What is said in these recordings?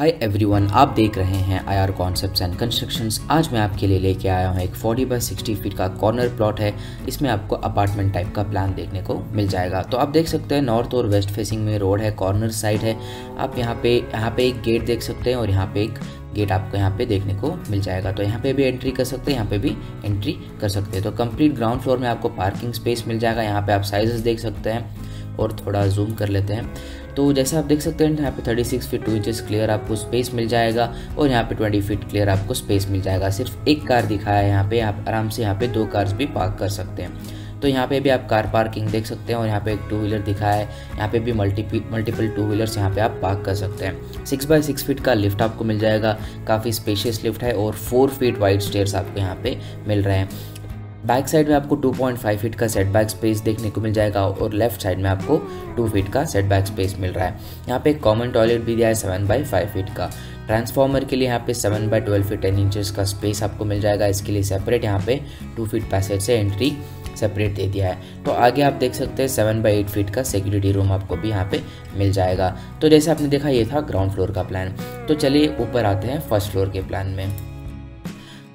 Hi everyone, आप देख रहे हैं आईआर कॉन्सेप्ट्स एंड कंस्ट्रक्शंस। आज मैं आपके लिए लेके आया हूँ एक 40 बाय 60 फीट का कॉर्नर प्लॉट है। इसमें आपको अपार्टमेंट टाइप का प्लान देखने को मिल जाएगा। तो आप देख सकते हैं नॉर्थ और वेस्ट फेसिंग में रोड है, कॉर्नर साइड है। आप यहाँ पे एक गेट देख सकते हैं और यहाँ पे एक गेट आपको यहाँ पे देखने को मिल जाएगा। तो यहाँ पे भी एंट्री कर सकते हैं, यहाँ पे भी एंट्री कर सकते हैं। तो कंप्लीट ग्राउंड फ्लोर में आपको पार्किंग स्पेस मिल जाएगा। यहाँ पे आप साइजेस देख सकते हैं और थोड़ा जूम कर लेते हैं। तो जैसे आप देख सकते हैं यहाँ पे 36 फीट 2 इंचेस क्लियर आपको स्पेस मिल जाएगा और यहाँ पे 20 फीट क्लियर आपको स्पेस मिल जाएगा। सिर्फ एक कार दिखाया है यहाँ पे, आप आराम से यहाँ पे 2 कार्स भी पार्क कर सकते हैं। तो यहाँ पे भी आप कार पार्किंग देख सकते हैं और यहाँ पे एक 2 व्हीलर दिखाया है। यहाँ पे भी मल्टीपल 2 व्हीलर्स यहाँ पे आप पार्क कर सकते हैं। 6 बाय 6 फीट का लिफ्ट आपको मिल जाएगा, काफ़ी स्पेशियस लिफ्ट है और 4 फीट वाइड स्टेयर्स आपको यहाँ पे मिल रहे हैं। बैक साइड में आपको 2.5 फीट का सेटबैक स्पेस देखने को मिल जाएगा और लेफ्ट साइड में आपको 2 फीट का सेटबैक स्पेस मिल रहा है। यहाँ पे एक कॉमन टॉयलेट भी दिया है 7 बाय 5 फीट का। ट्रांसफार्मर के लिए यहाँ पे 7 बाय 12 फीट 10 इंचेस का स्पेस आपको मिल जाएगा। इसके लिए सेपरेट यहाँ पे 2 फीट पैसेज से एंट्री सेपरेट दे दिया है। तो आगे आप देख सकते हैं 7 बाय 8 फीट का सिक्योरिटी रूम आपको भी यहाँ पे मिल जाएगा। तो जैसे आपने देखा ये था ग्राउंड फ्लोर का प्लान। तो चलिए ऊपर आते हैं फर्स्ट फ्लोर के प्लान में।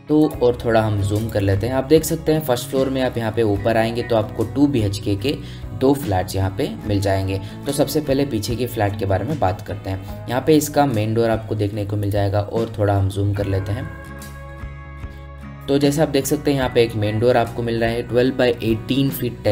तो और थोड़ा हम जूम कर लेते हैं। आप देख सकते हैं फर्स्ट फ्लोर में आप यहाँ पे ऊपर आएंगे तो आपको 2 BHK के 2 फ्लैट्स यहाँ पे मिल जाएंगे। तो सबसे पहले पीछे के फ्लैट के बारे में बात करते हैं। यहाँ पे इसका मेन डोर आपको देखने को मिल जाएगा और थोड़ा हम जूम कर लेते हैं। तो जैसे आप देख सकते हैं यहाँ पे एक मेन डोर आपको मिल रहा है। 12 बाय 18 फीट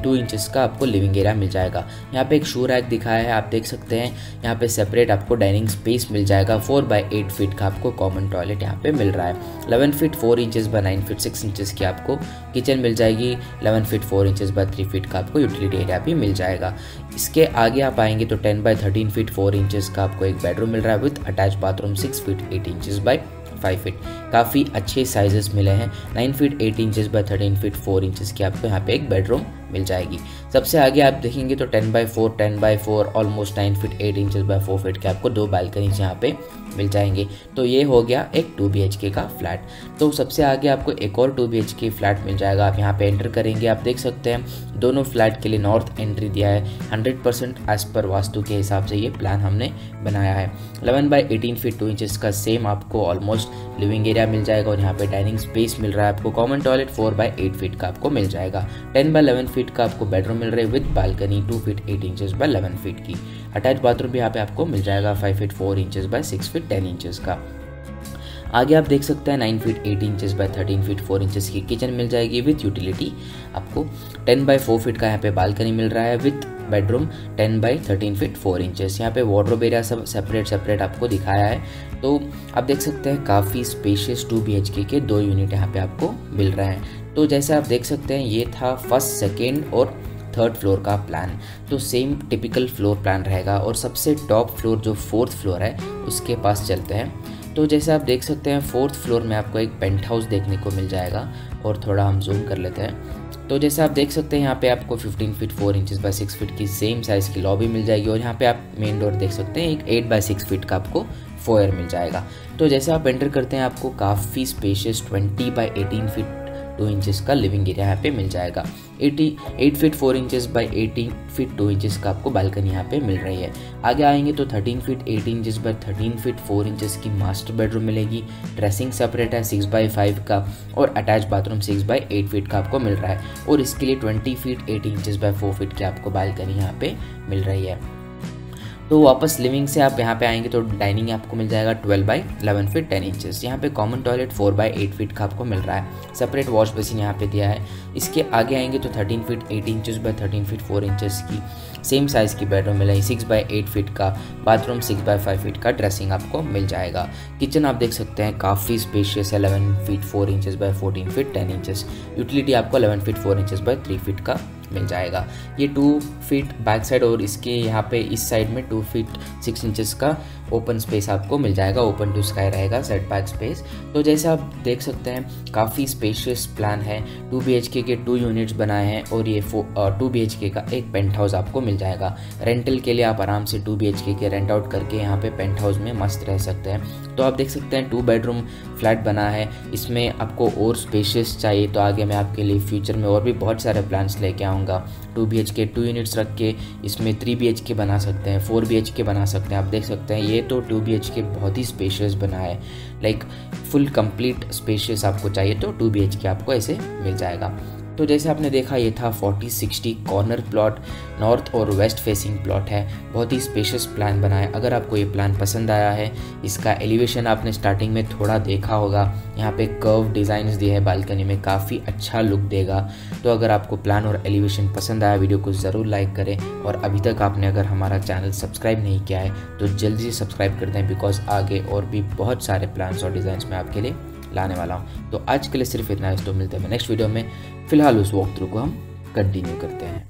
2 इंचेस का आपको लिविंग एरिया मिल जाएगा। यहाँ पे एक शू रैक दिखाया है, आप देख सकते हैं। यहाँ पे सेपरेट आपको डाइनिंग स्पेस मिल जाएगा। 4 बाय 8 फीट का आपको कॉमन टॉयलेट यहाँ पे मिल रहा है। 11 feet 4 inches bye 9 feet 6 inches की आपको किचन मिल जाएगी। 11 फीट 4 इंचेस बाय 3 फीट का आपको यूटिलिटी एरिया भी मिल जाएगा। इसके आगे आप आएंगे तो 10 बाय 13 फीट 4 इंचेस का आपको एक बेडरूम मिल रहा है with attach bathroom. 6 feet 8 inches bye 5 feet, काफ़ी अच्छे साइजेस मिले हैं। 9 feet 8 inches bye 13 feet 4 inches की आपको यहाँ पे एक बेडरूम मिल जाएगी। सबसे आगे आप देखेंगे तो 10 by 4 almost 9 feet 8 inches by 4 feet के आपको 2 बालकनीज यहाँ पे मिल जाएंगे। तो ये हो गया एक 2 BHK का फ्लैट। तो सबसे आगे आपको एक और 2 BHK फ्लैट मिल जाएगा। आप यहाँ पे एंटर करेंगे, आप देख सकते हैं दोनों फ्लैट के लिए नॉर्थ एंट्री दिया है। 100% एज पर वास्तु के हिसाब से ये प्लान हमने बनाया है। 11 बाय 18 फीट 2 इंचेस का सेम आपको ऑलमोस्ट लिविंग एरिया मिल जाएगा और यहाँ पे डाइनिंग स्पेस मिल रहा है आपको। कॉमन टॉयलेट 4 बाय 8 फीट का आपको मिल जाएगा। 10 बाय 11 फीट का आपको बेडरूम मिल रहा है with balcony. 2 feet 8 inches bye 11 feet की अटैच बाथरूम भी यहाँ पे आपको मिल जाएगा। 5 feet 4 inches bye 6 feet 10 inches का। आगे आप देख सकते हैं 9 feet 8 inches bye 13 feet 4 inches की किचन मिल जाएगी विथ यूटिलिटी। आपको 10 बाय 4 फीट का यहाँ पे बालकनी मिल रहा है with bedroom. 10 by 13 feet 4 inches यहाँ पे वार्डरोब एरिया सब सेपरेट आपको दिखाया है। तो आप देख सकते हैं काफ़ी स्पेशियस 2 BHK के 2 यूनिट यहाँ पे आपको मिल रहे हैं। तो जैसे आप देख सकते हैं ये था फर्स्ट, सेकेंड और थर्ड फ्लोर का प्लान। तो सेम टिपिकल फ्लोर प्लान रहेगा और सबसे टॉप फ्लोर जो 4th फ्लोर है उसके पास चलते हैं। तो जैसे आप देख सकते हैं 4th फ्लोर में आपको एक पेंट हाउस देखने को मिल जाएगा और थोड़ा हम जूम कर लेते हैं। तो जैसे आप देख सकते हैं यहाँ पे आपको 15 फीट 4 इंचेस बाय 6 फीट की सेम साइज़ की लॉबी मिल जाएगी और यहाँ पे आप मेन डोर देख सकते हैं एक 8 बाय 6 फीट का आपको फोयर मिल जाएगा। तो जैसे आप एंटर करते हैं आपको काफ़ी स्पेशियस 20 बाय 18 फीट 2 इंचेस का लिविंग एरिया यहाँ पे मिल जाएगा। 8 feet 4 inches bye 18 feet 2 inches का आपको बालकनी यहाँ पे मिल रही है। आगे आएंगे तो 13 feet 8 inches bye 13 feet 4 inches की मास्टर बेडरूम मिलेगी। ड्रेसिंग सेपरेट है 6 बाय 5 का और अटैच बाथरूम 6 बाय 8 फीट का आपको मिल रहा है और इसके लिए 20 फीट 8 इंचेस बाय 4 फीट की आपको बालकनी यहाँ पे मिल रही है। तो वापस लिविंग से आप यहाँ पे आएंगे तो डाइनिंग आपको मिल जाएगा 12 बाय 11 फीट 10 इंचेस। यहाँ पे कॉमन टॉयलेट 4 बाय 8 फीट का आपको मिल रहा है। सेपरेट वॉश बेसिन यहाँ पे दिया है। इसके आगे आएंगे तो 13 feet 8 inches bye 13 feet 4 inches की सेम साइज़ की बेडरूम मिलेगी। 6 बाय 8 फीट का बाथरूम, 6 बाय 5 फीट का ड्रेसिंग आपको मिल जाएगा। किचन आप देख सकते हैं काफ़ी स्पेशियस है। 11 feet 4 inches bye 14 feet 10 inches. Utility आपको 11 फीट 4 इंचेस बाय 3 फीट का मिल जाएगा। ये 2 फीट बैक साइड और इसके यहाँ पे इस साइड में 2 फीट 6 इंचेस का ओपन स्पेस आपको मिल जाएगा। ओपन टू स्काई रहेगा सेट बैक स्पेस। तो जैसे आप देख सकते हैं काफ़ी स्पेशियस प्लान है। 2 BHK के 2 यूनिट्स बनाए हैं और ये 2 BHK का एक पेंट हाउस आपको मिल जाएगा। रेंटल के लिए आप आराम से 2 BHK के रेंट आउट करके यहाँ पे पेंट हाउस में मस्त रह सकते हैं। तो आप देख सकते हैं 2 बेडरूम फ्लैट बना है। इसमें आपको और स्पेशियस चाहिए तो आगे मैं आपके लिए फ्यूचर में और भी बहुत सारे प्लान्स लेके आऊँगा। 2 BHK 2 यूनिट्स रख के इसमें 3 BHK बना सकते हैं, 4 BHK बना सकते हैं। आप देख सकते हैं ये तो 2 BHK बहुत ही स्पेशियस बना है, लाइक फुल कंप्लीट स्पेशियस आपको चाहिए तो 2 BHK आपको ऐसे मिल जाएगा। तो जैसे आपने देखा ये था 40-60 कॉर्नर प्लॉट, नॉर्थ और वेस्ट फेसिंग प्लॉट है, बहुत ही स्पेशियस प्लान बना है। अगर आपको ये प्लान पसंद आया है, इसका एलिवेशन आपने स्टार्टिंग में थोड़ा देखा होगा, यहाँ पे कर्व डिज़ाइंस दिए हैं बालकनी में, काफ़ी अच्छा लुक देगा। तो अगर आपको प्लान और एलिवेशन पसंद आया, वीडियो को ज़रूर लाइक करें, और अभी तक आपने अगर हमारा चैनल सब्सक्राइब नहीं किया है तो जल्दी से सब्सक्राइब कर दें, बिकॉज आगे और भी बहुत सारे प्लान्स और डिज़ाइंस मैं आपके लिए लाने वाला हूँ। तो आज के लिए सिर्फ इतना है, तो मिलते हैं नेक्स्ट वीडियो में। फिलहाल उस वॉक थ्रू को हम कंटिन्यू करते हैं।